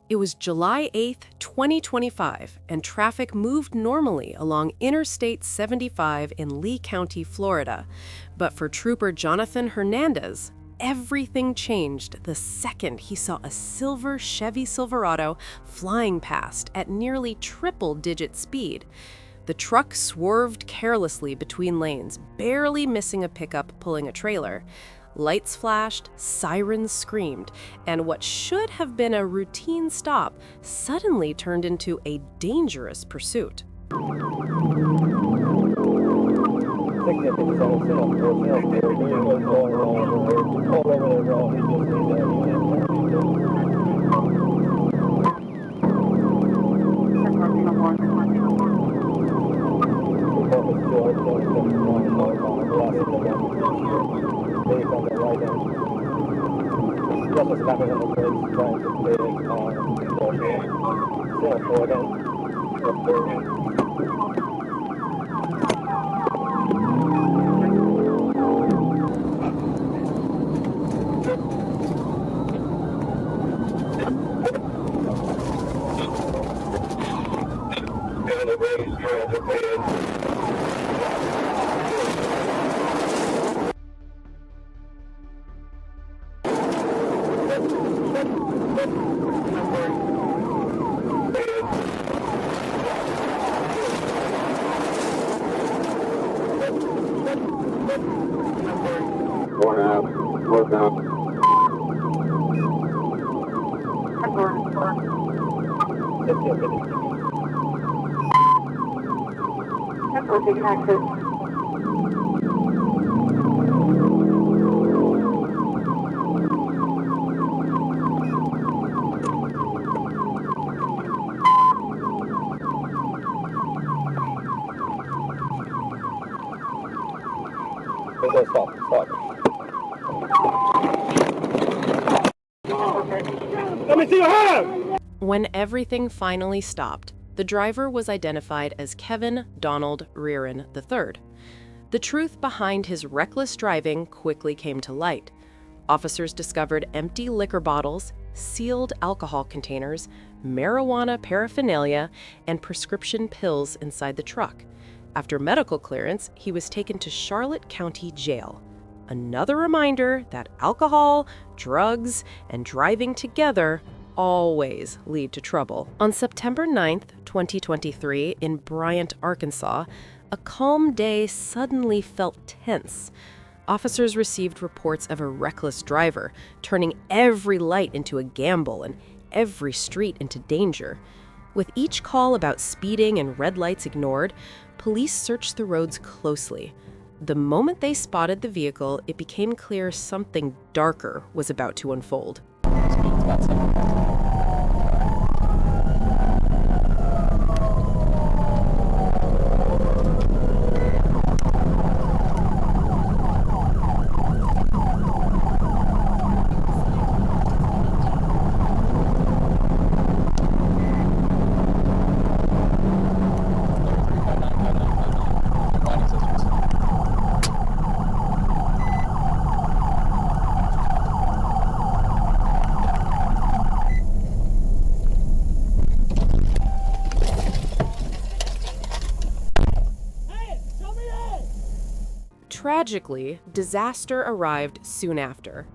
It was July 8th, 2025, and traffic moved normally along Interstate 75 in Lee County, Florida. But for Trooper Jonathan Hernandez, everything changed the second he saw a silver Chevy Silverado flying past at nearly triple-digit speed. The truck swerved carelessly between lanes, barely missing a pickup pulling a trailer. Lights flashed, sirens screamed, and what should have been a routine stop suddenly turned into a dangerous pursuit. Stop. Let me see your hand! When everything finally stopped, the driver was identified as Kevin Donald Rearin III. The truth behind his reckless driving quickly came to light. Officers discovered empty liquor bottles, sealed alcohol containers, marijuana paraphernalia, and prescription pills inside the truck. After medical clearance, he was taken to Charlotte County Jail. Another reminder that alcohol, drugs, and driving together always lead to trouble. On September 9th, 2023, in Bryant, Arkansas, a calm day suddenly felt tense. Officers received reports of a reckless driver, turning every light into a gamble and every street into danger. With each call about speeding and red lights ignored, police searched the roads closely. The moment they spotted the vehicle, it became clear something darker was about to unfold. Tragically, disaster arrived soon after.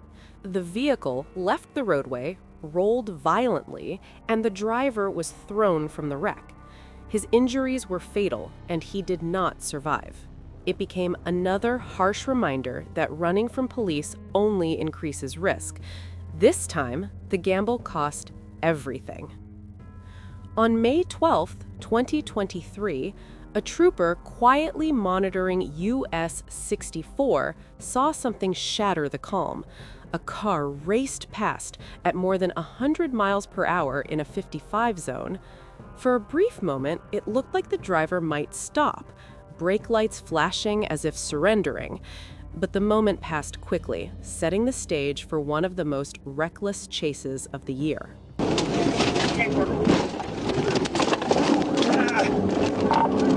The vehicle left the roadway, rolled violently, and the driver was thrown from the wreck. His injuries were fatal, and he did not survive. It became another harsh reminder that running from police only increases risk. This time, the gamble cost everything. On May 12th, 2023, a trooper quietly monitoring US 64 saw something shatter the calm. A car raced past at more than 100 miles per hour in a 55 zone. For a brief moment, it looked like the driver might stop, brake lights flashing as if surrendering. But the moment passed quickly, setting the stage for one of the most reckless chases of the year.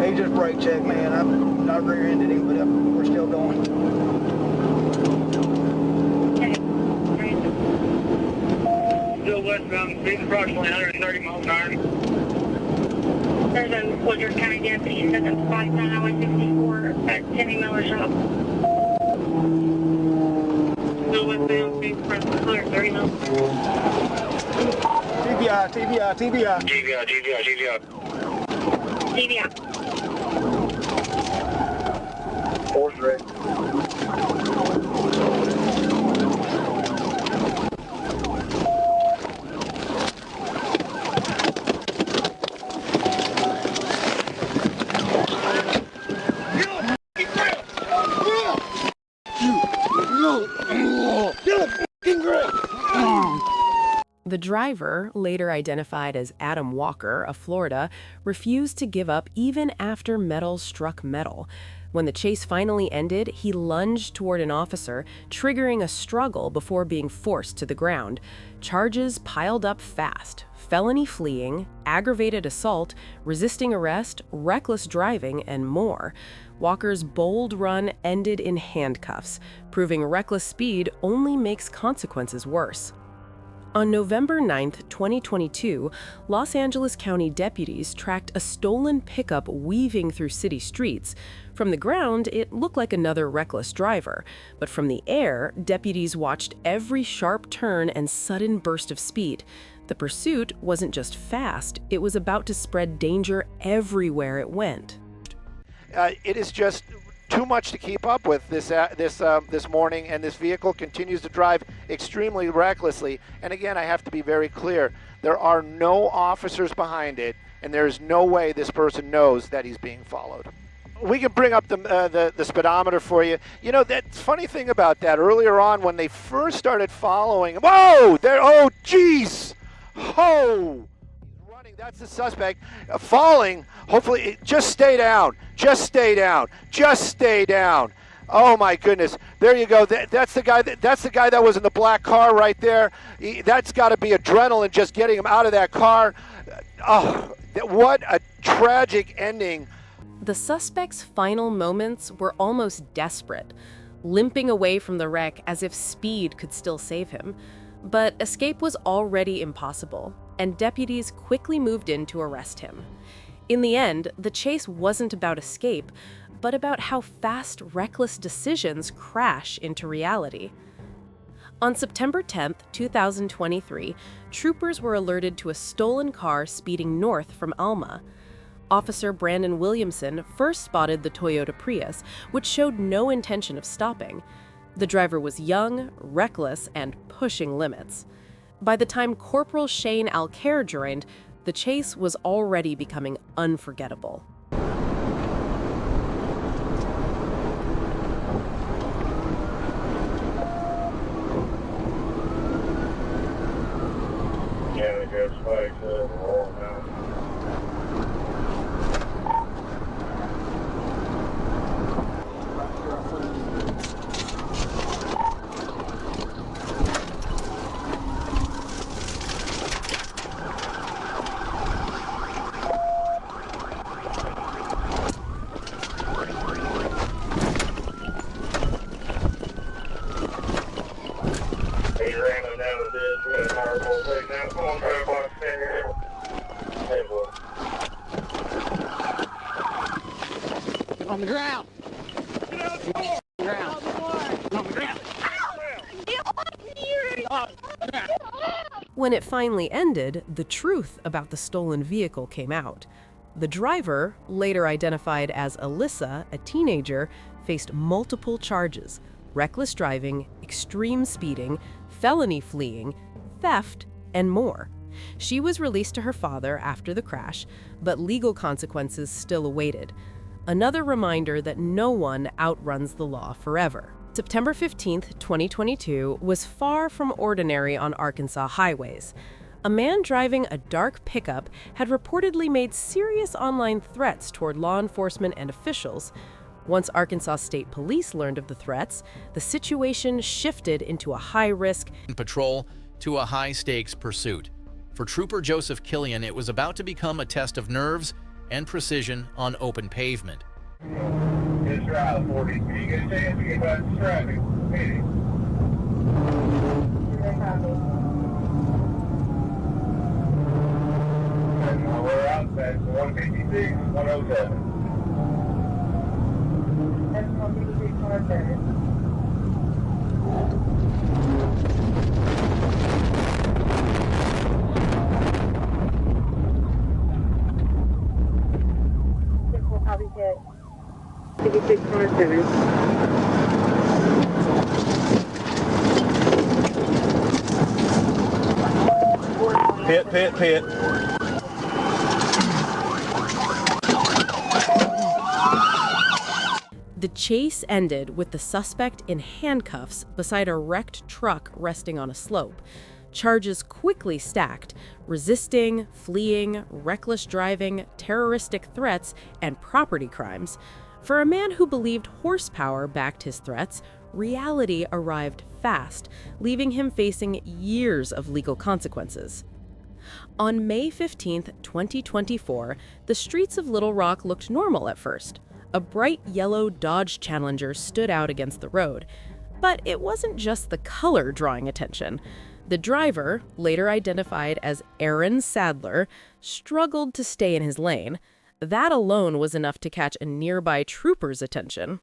He just brake checked me, and I'm not rear-ended him, but we're still going. Still go westbound, speed approximately 130 miles an hour. There's a Woodruff County deputy said that 5 Highway 64 at Timmy Miller shop. Go westbound, speed approximately 130 miles. TBI, TBI, TBI. GVI, GVI, GVI. TBI. Force red. The driver, later identified as Adam Walker of Florida, refused to give up even after metal struck metal. When the chase finally ended, he lunged toward an officer, triggering a struggle before being forced to the ground. Charges piled up fast: felony fleeing, aggravated assault, resisting arrest, reckless driving, and more. Walker's bold run ended in handcuffs, proving reckless speed only makes consequences worse. On November 9, 2022, Los Angeles County deputies tracked a stolen pickup weaving through city streets. From the ground, it looked like another reckless driver, but from the air, deputies watched every sharp turn and sudden burst of speed. The pursuit wasn't just fast, it was about to spread danger everywhere it went. It is just too much to keep up with this morning, and this vehicle continues to drive extremely recklessly. And again, I have to be very clear: there are no officers behind it, and there is no way this person knows that he's being followed. We can bring up the speedometer for you. You know, that funny thing about that, earlier on when they first started following, whoa, there, oh, geez, oh. That's the suspect falling. Hopefully, just stay down. Just stay down. Just stay down. Oh my goodness! There you go. That's the guy. That's the guy that was in the black car right there. That's got to be adrenaline just getting him out of that car. Oh, what a tragic ending. The suspect's final moments were almost desperate, limping away from the wreck as if speed could still save him. But escape was already impossible, and deputies quickly moved in to arrest him. In the end, the chase wasn't about escape, but about how fast reckless decisions crash into reality. On September 10, 2023, troopers were alerted to a stolen car speeding north from Alma. Officer Brandon Williamson first spotted the Toyota Prius, which showed no intention of stopping. The driver was young, reckless, and pushing limits. By the time Corporal Shane Alcaire joined, the chase was already becoming unforgettable. Yeah, we got spikes all now. On the ground. When it finally ended, the truth about the stolen vehicle came out. The driver, later identified as Alyssa, a teenager, faced multiple charges: reckless driving, extreme speeding, felony fleeing, theft, and more. She was released to her father after the crash, but legal consequences still awaited. Another reminder that no one outruns the law forever. September 15, 2022 was far from ordinary on Arkansas highways. A man driving a dark pickup had reportedly made serious online threats toward law enforcement and officials. Once Arkansas State Police learned of the threats, the situation shifted into a high-risk patrol to a high-stakes pursuit. For Trooper Joseph Killian, it was about to become a test of nerves and precision on open pavement. It's Route 40. Can you get a chance to get back to traffic? Meeting. That's 156, 107. That's 156, 107. Copy hit. 56, 107. Pit. The chase ended with the suspect in handcuffs beside a wrecked truck resting on a slope. Charges quickly stacked: resisting, fleeing, reckless driving, terroristic threats, and property crimes. For a man who believed horsepower backed his threats, reality arrived fast, leaving him facing years of legal consequences. On May 15, 2024, the streets of Little Rock looked normal at first. A bright yellow Dodge Challenger stood out against the road. But it wasn't just the color drawing attention. The driver, later identified as Aaron Sadler, struggled to stay in his lane. That alone was enough to catch a nearby trooper's attention.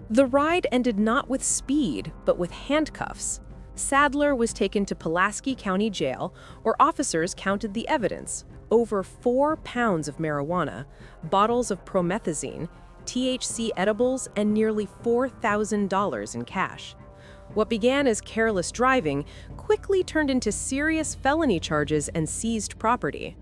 The ride ended not with speed, but with handcuffs. Sadler was taken to Pulaski County Jail, where officers counted the evidence: over 4 pounds of marijuana, bottles of promethazine, THC edibles, and nearly $4,000 in cash. What began as careless driving quickly turned into serious felony charges and seized property.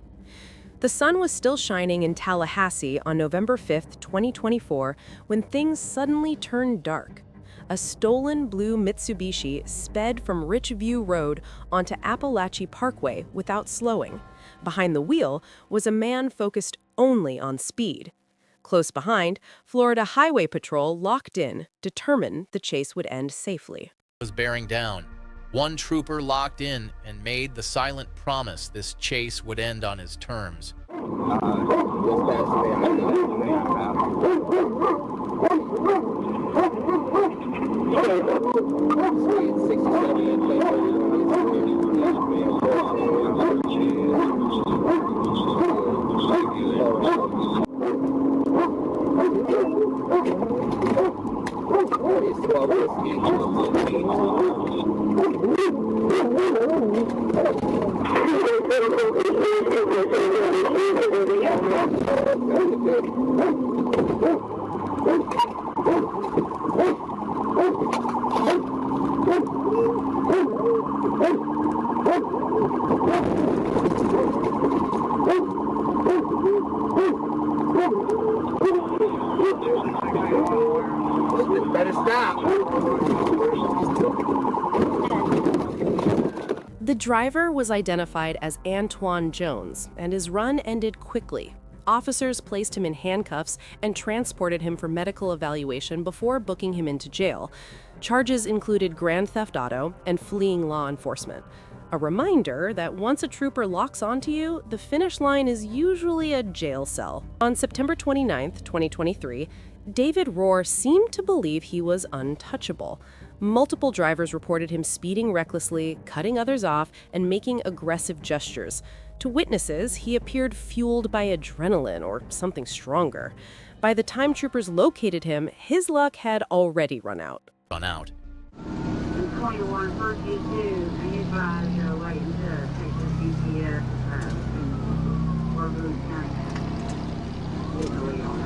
The sun was still shining in Tallahassee on November 5, 2024, when things suddenly turned dark. A stolen blue Mitsubishi sped from Richview Road onto Appalachie Parkway without slowing. Behind the wheel was a man focused only on speed. Close behind, Florida Highway Patrol locked in, determined the chase would end safely. Was bearing down. One trooper locked in and made the silent promise this chase would end on his terms. Better stop. The driver was identified as Antoine Jones, and his run ended quickly. Officers placed him in handcuffs and transported him for medical evaluation before booking him into jail. Charges included grand theft auto and fleeing law enforcement. A reminder that once a trooper locks onto you, the finish line is usually a jail cell. On September 29, 2023, David Rohr seemed to believe he was untouchable. Multiple drivers reported him speeding recklessly, cutting others off, and making aggressive gestures. To witnesses, he appeared fueled by adrenaline or something stronger. By the time troopers located him, his luck had already run out. 21, first G2, and you guys are waiting to take the GPS in Orleans County. Italy on it.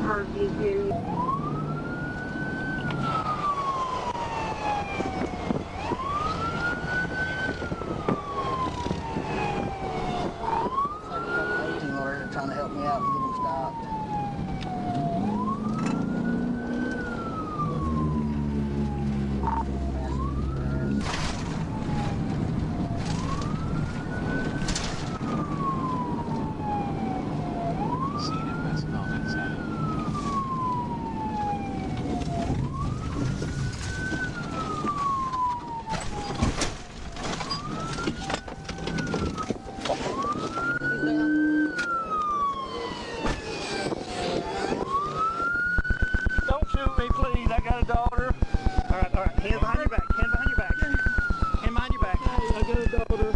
First G2. Trying to help me out and get him stopped. Don't shoot me, please. I got a daughter. All right. Hand behind your back. Hand behind your back. Hand behind your back. I got a daughter.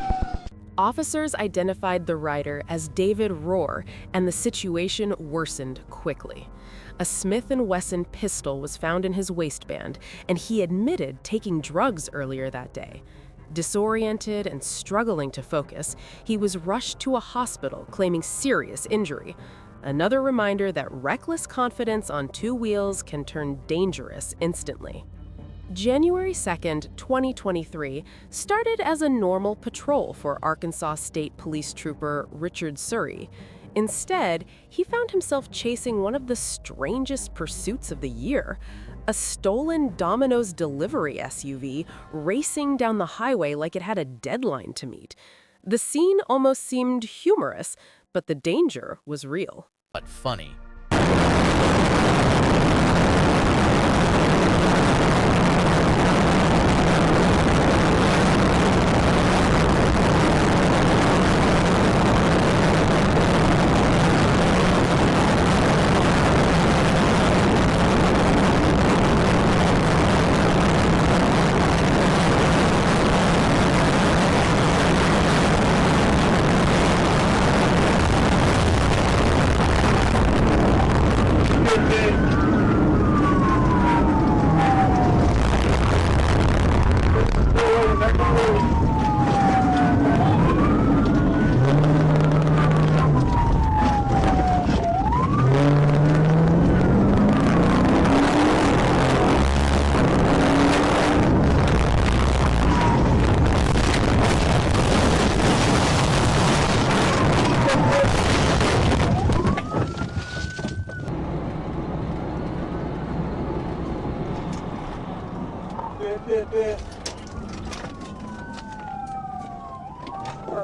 Officers identified the rider as David Rohr, and the situation worsened quickly. A Smith & Wesson pistol was found in his waistband, and he admitted taking drugs earlier that day. Disoriented and struggling to focus, he was rushed to a hospital claiming serious injury. Another reminder that reckless confidence on two wheels can turn dangerous instantly. January 2nd, 2023 started as a normal patrol for Arkansas State Police Trooper Richard Surrey. Instead, he found himself chasing one of the strangest pursuits of the year: a stolen Domino's delivery SUV racing down the highway like it had a deadline to meet. The scene almost seemed humorous, but the danger was real. But funny.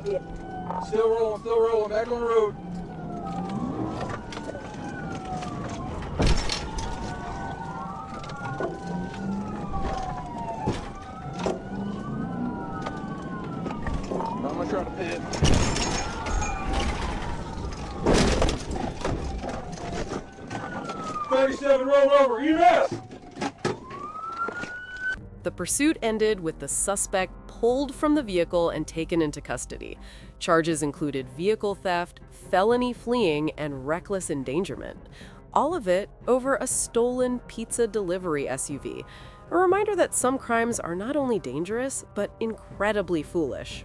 Bit. Still rolling, back on the road. I'm gonna try to pit. $37 roll over, EMS! The pursuit ended with the suspect pulled from the vehicle and taken into custody. Charges included vehicle theft, felony fleeing, and reckless endangerment. All of it over a stolen pizza delivery SUV. A reminder that some crimes are not only dangerous, but incredibly foolish.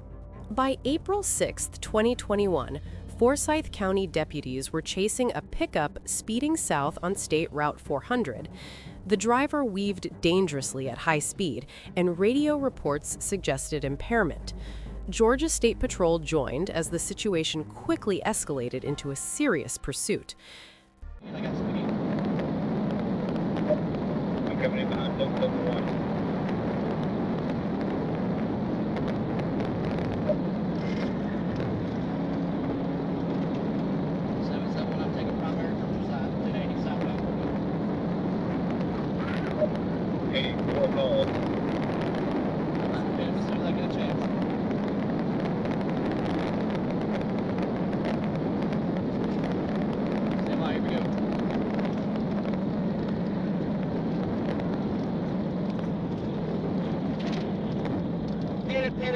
By April 6, 2021, Forsyth County deputies were chasing a pickup speeding south on State Route 400. The driver weaved dangerously at high speed, and radio reports suggested impairment. Georgia State Patrol joined as the situation quickly escalated into a serious pursuit. I'm coming in behind 771.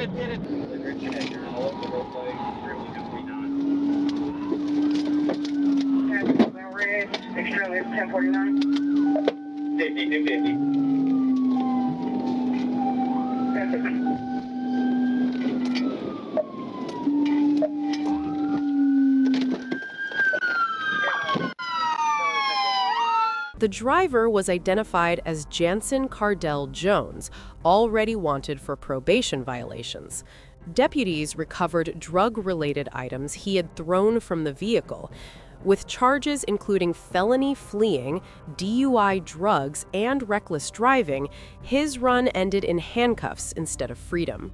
Hit it. All over the roadway. Really good to be done. It's 1049. 50, 250. 1050. The driver was identified as Jansen Cardell Jones, already wanted for probation violations. Deputies recovered drug-related items he had thrown from the vehicle, with charges including felony fleeing, DUI drugs, and reckless driving. His run ended in handcuffs instead of freedom.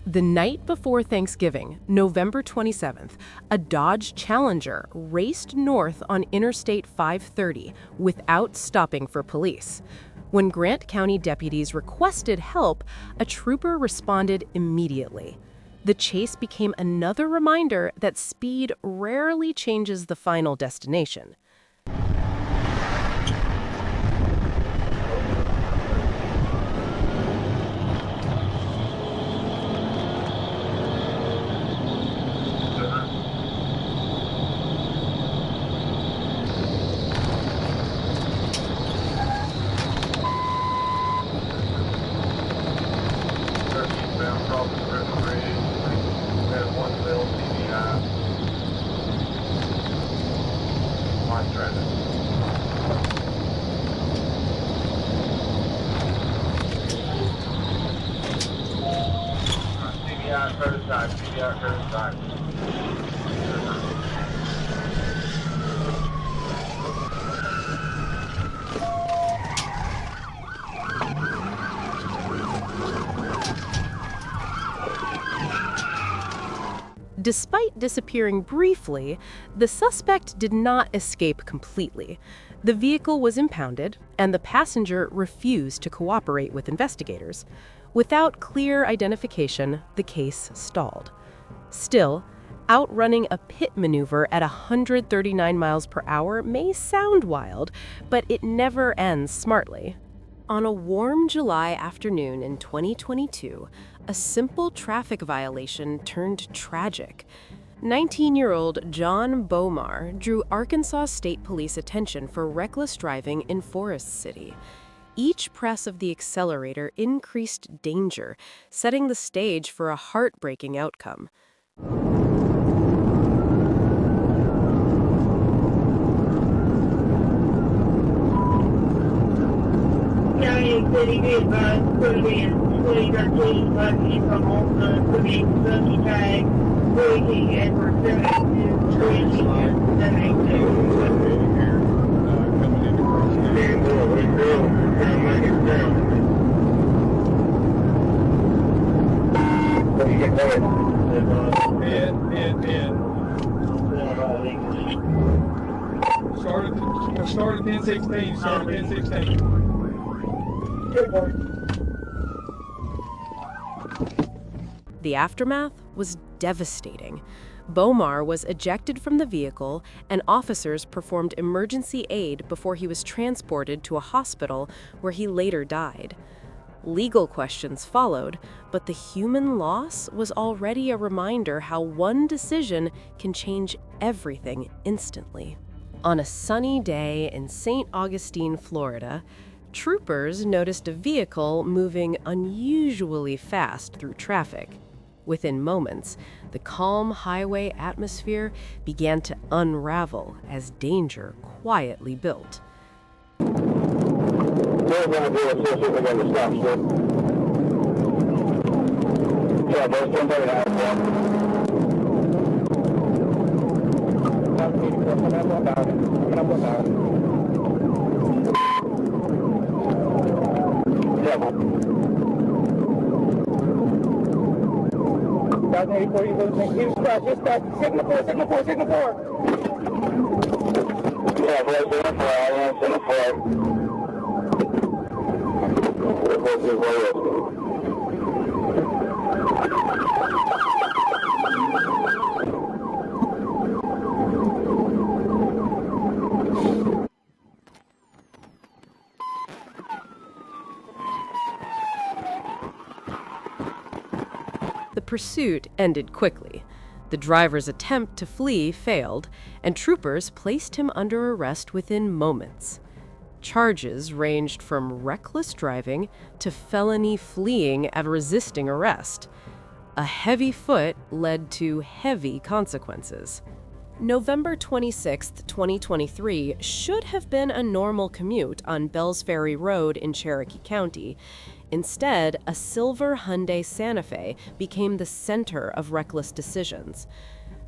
The night before Thanksgiving, November 27th, a Dodge Challenger raced north on Interstate 530 without stopping for police. When Grant County deputies requested help, a trooper responded immediately. The chase became another reminder that speed rarely changes the final destination. Despite disappearing briefly, the suspect did not escape completely. The vehicle was impounded, and the passenger refused to cooperate with investigators. Without clear identification, the case stalled. Still, outrunning a pit maneuver at 139 miles per hour may sound wild, but it never ends smartly. On a warm July afternoon in 2022, a simple traffic violation turned tragic. 19-year-old John Bomar drew Arkansas State Police attention for reckless driving in Forest City. Each press of the accelerator increased danger, setting the stage for a heartbreaking outcome. City be advised, put it in 2013, lucky from on the Quebec Sunny tag, Quebec Edward 72, 20, 72. Started 10-16, started 10-16. The aftermath was devastating. Bomar was ejected from the vehicle, and officers performed emergency aid before he was transported to a hospital where he later died. Legal questions followed, but the human loss was already a reminder how one decision can change everything instantly. On a sunny day in St. Augustine, Florida, troopers noticed a vehicle moving unusually fast through traffic. Within moments, the calm highway atmosphere began to unravel as danger quietly built. The pursuit ended quickly. The driver's attempt to flee failed, and troopers placed him under arrest within moments. Charges ranged from reckless driving to felony fleeing and resisting arrest. A heavy foot led to heavy consequences. November 26, 2023 should have been a normal commute on Bells Ferry Road in Cherokee County. Instead, a silver Hyundai Santa Fe became the center of reckless decisions.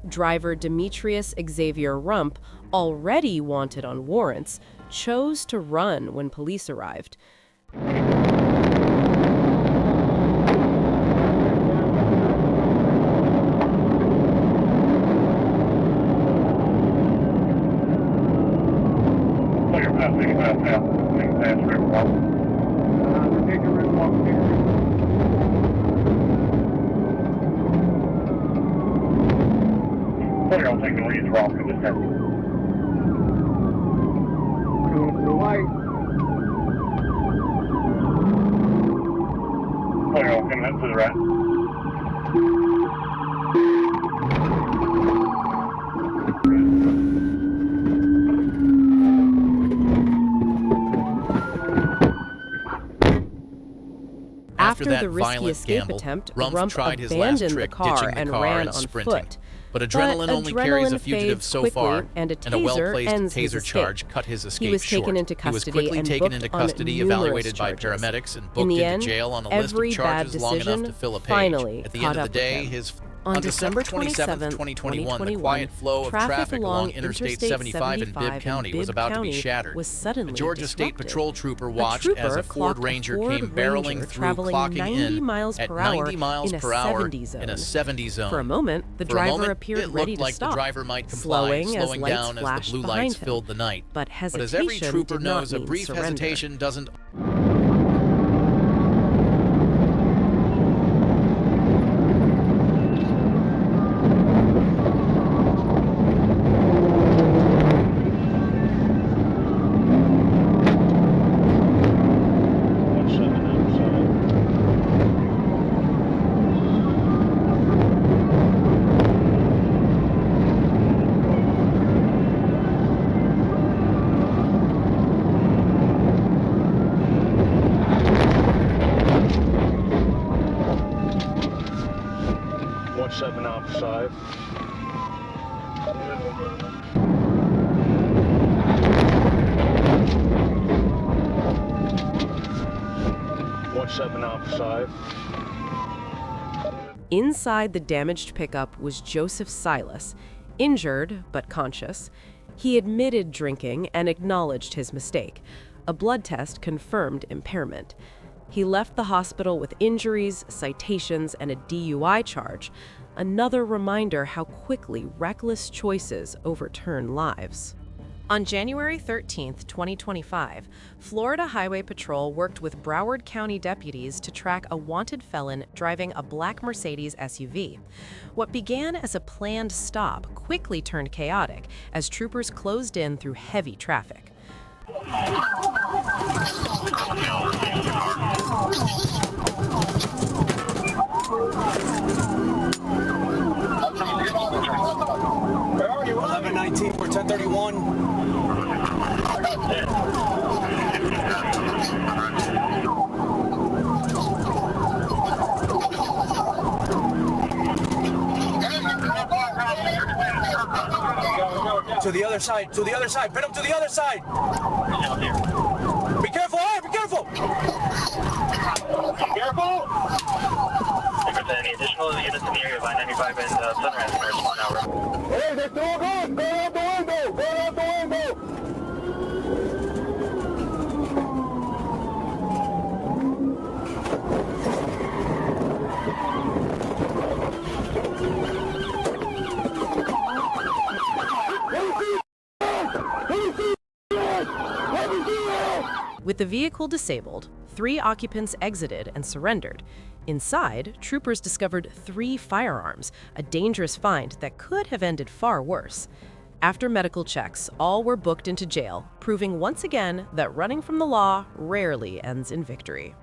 Driver Demetrius Xavier Rump, already wanted on warrants, chose to run when police arrived. I'll take the reeds wrong for this time. Going to the light. I'll come up to the right. After that the risky violent escape gamble, attempt, Rump Rump tried his last abandoned the trick, car ditching the and car ran and on sprinting. foot. But adrenaline only carries a fugitive fades so quickly, far, and a a taser well-placed ends his taser escape. charge cut his escape He was short. taken into He was custody quickly and taken booked into on custody, numerous evaluated by charges. paramedics, and In booked the into end, jail on a list of every bad charges long enough to decision fill a page. finally At the caught end of the up with day, him. his On December December 27, 2021, the quiet flow of traffic along Interstate 75 in Bibb County was about to be shattered. Was suddenly A Georgia State disrupted. Patrol trooper A watched trooper as a Ford clocked Ranger Ford came barreling Ranger through, traveling clocking 90 in miles at per 90 hour miles in a per hour 70 zone. in a 70 zone. For a moment, the For a driver moment, appeared it ready looked to like stop, the driver might comply, slowing as lights down as the flashed blue behind lights him. filled the night. But But hesitation as every trooper did not knows, a mean brief surrender. hesitation doesn't... Seven outside. Seven outside. Inside the damaged pickup was Joseph Silas, injured but conscious. He admitted drinking and acknowledged his mistake. A blood test confirmed impairment. He left the hospital with injuries, citations, and a DUI charge, another reminder how quickly reckless choices overturn lives. On January 13, 2025, Florida Highway Patrol worked with Broward County deputies to track a wanted felon driving a black Mercedes SUV. What began as a planned stop quickly turned chaotic as troopers closed in through heavy traffic. You're 1119, we're 1031. To the other side, to the other side, pin him to the other side. Be careful, be careful. Careful! If there's any additional units in the area, by 95 and Sunrise, for respond now. Hey, they're still going! Go out the window! Go out the window! With the vehicle disabled, 3 occupants exited and surrendered. Inside, troopers discovered 3 firearms, a dangerous find that could have ended far worse. After medical checks, all were booked into jail, proving once again that running from the law rarely ends in victory.